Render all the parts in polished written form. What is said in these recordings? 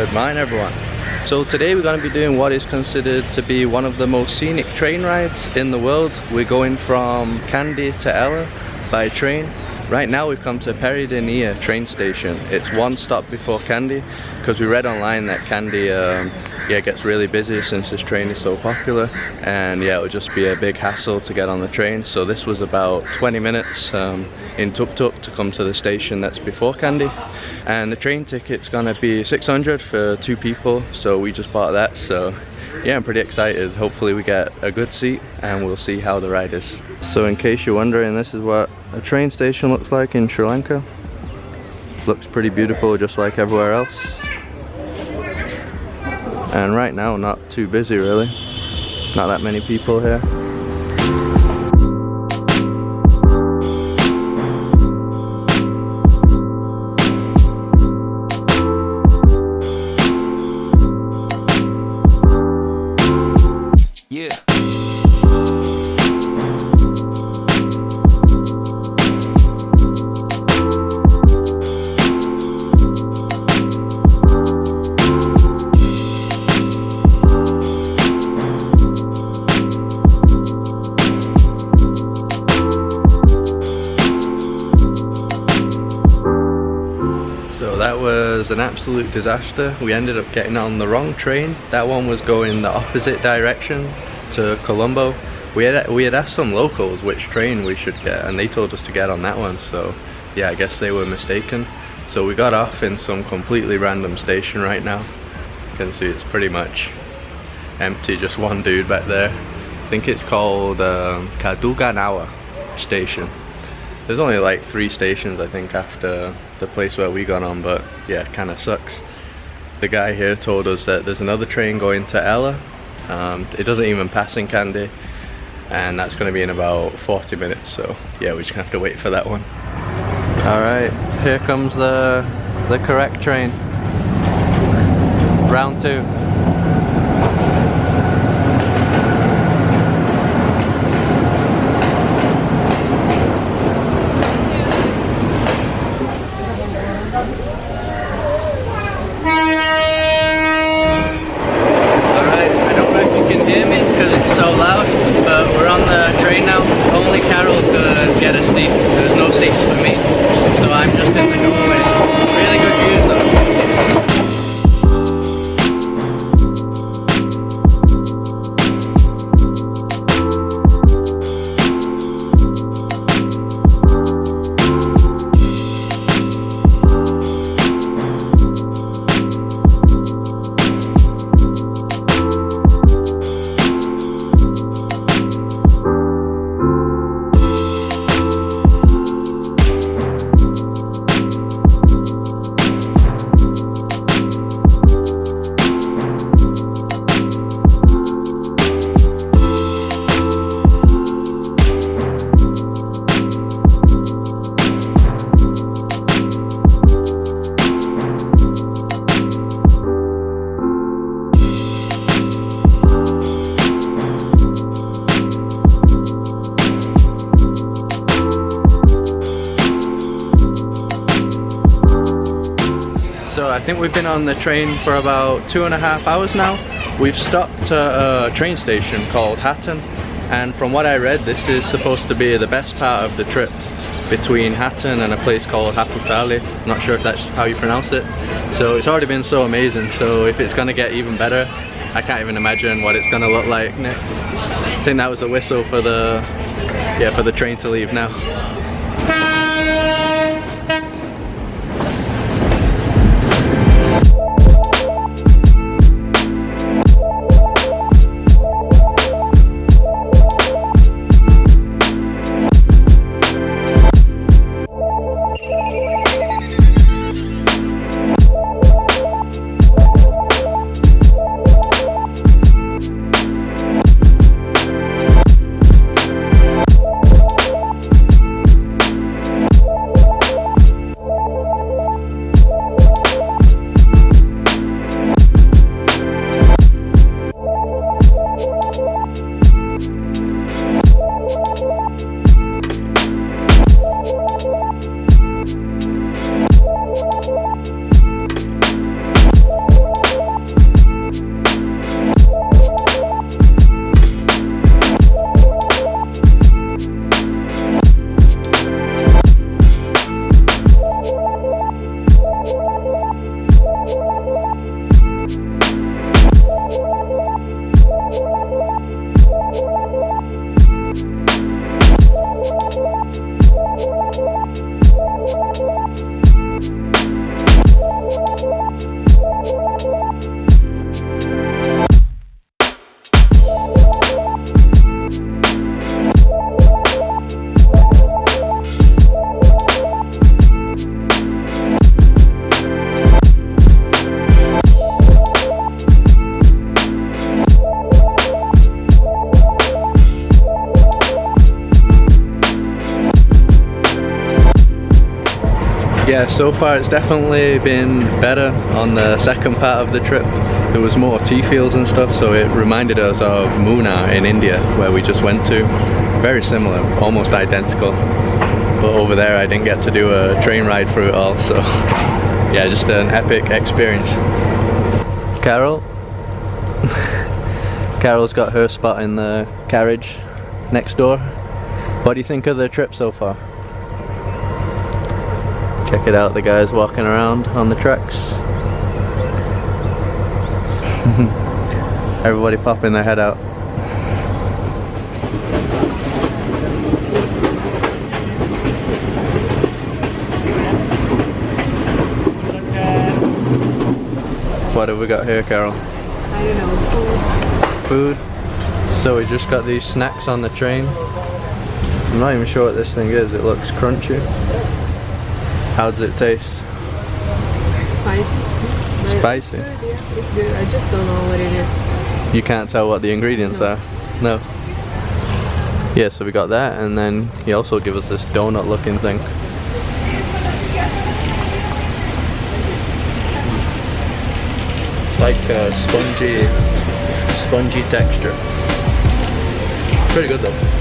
Good morning, everyone. So today we're going to be doing what is considered to be one of the most scenic train rides in the world. We're going from Kandy to Ella by train. Right now we've come to Peridania train station. It's one stop before Kandy because we read online that Kandy gets really busy since this train is so popular, and yeah, it would just be a big hassle to get on the train. So this was about 20 minutes in tuk-tuk to come to the station that's before Kandy, and the train ticket's gonna be 600 for 2 people, so we just bought that. So yeah, I'm pretty excited. Hopefully we get a good seat and we'll see how the ride is. So in case you're wondering, this is what a train station looks like in Sri Lanka. Looks pretty beautiful just like everywhere else. And right now not too busy really. Not that many people here. That was an absolute disaster. We ended up getting on the wrong train. That one was going the opposite direction to Colombo. We had asked some locals which train we should get, and they told us to get on that one. So yeah, I guess they were mistaken. So we got off in some completely random station right now. You can see it's pretty much empty, just one dude back there. I think it's called Kaduganawa station. There's only like 3 stations I think after the place where we got on, but yeah, it kind of sucks. The guy here told us that there's another train going to Ella. It doesn't even pass in Kandy, and that's going to be in about 40 minutes, so yeah, we're just gonna have to wait for that one. Alright, here comes the correct train. Round 2. So I think we've been on the train for about 2.5 hours now. We've stopped at a train station called Hatton, and from what I read, this is supposed to be the best part of the trip, between Hatton and a place called Haputali. Not sure if that's how you pronounce it. So it's already been so amazing, so if it's gonna get even better, I can't even imagine what it's gonna look like next. I think that was the whistle for the train to leave now. Yeah, so far it's definitely been better on the second part of the trip. There was more tea fields and stuff, so it reminded us of Munnar in India, where we just went to. Very similar, almost identical. But over there I didn't get to do a train ride through it all, so yeah, just an epic experience. Carol? Carol's got her spot in the carriage next door. What do you think of the trip so far? Check it out, the guys walking around on the tracks. Everybody popping their head out. What have we got here, Carol? I don't know, Food. So we just got these snacks on the train. I'm not even sure what this thing is. It looks crunchy. How does it taste? Spicy. Spicy? It's good, yeah. It's good. I just don't know what it is. You can't tell what the ingredients are? No. Yeah, so we got that, and then he also gave us this donut looking thing. Like a spongy texture. Pretty good though.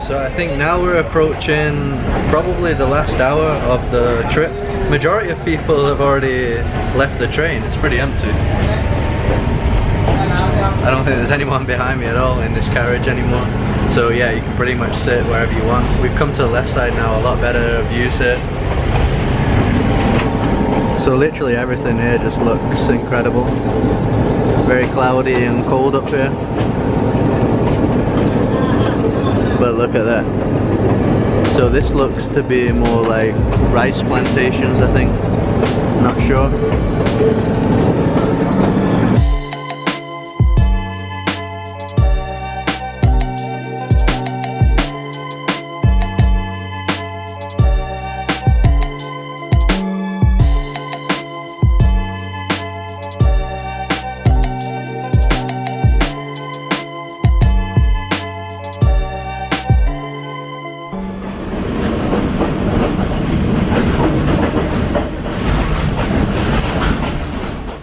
So I think now we're approaching probably the last hour of the trip. Majority of people have already left the train. It's pretty empty. I don't think there's anyone behind me at all in this carriage anymore. So yeah, you can pretty much sit wherever you want. We've come to the left side now, a lot better views here. So literally everything here just looks incredible. Very cloudy and cold up here. But look at that. So this looks to be more like rice plantations, I think. Not sure.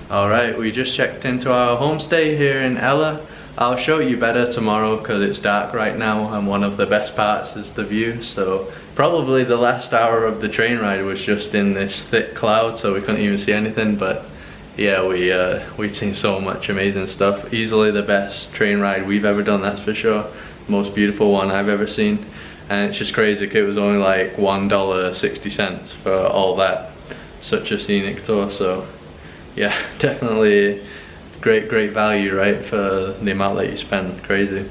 Alright, we just checked into our homestay here in Ella. I'll show you better tomorrow because it's dark right now, and one of the best parts is the view. So probably the last hour of the train ride was just in this thick cloud, so we couldn't even see anything. But yeah, we'd seen so much amazing stuff. Easily the best train ride we've ever done, that's for sure. Most beautiful one I've ever seen. and it's just crazy 'cause it was only like $1.60 for all that. Such a scenic tour. So yeah, definitely great value, right, for the amount that you spend. Crazy.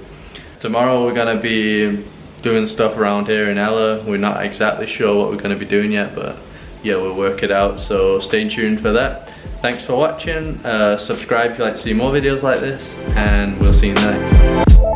Tomorrow we're gonna be doing stuff around here in Ella. We're not exactly sure what we're gonna be doing yet, but yeah, we'll work it out, so stay tuned for that. Thanks for watching. Subscribe if you'd like to see more videos like this, and we'll see you next.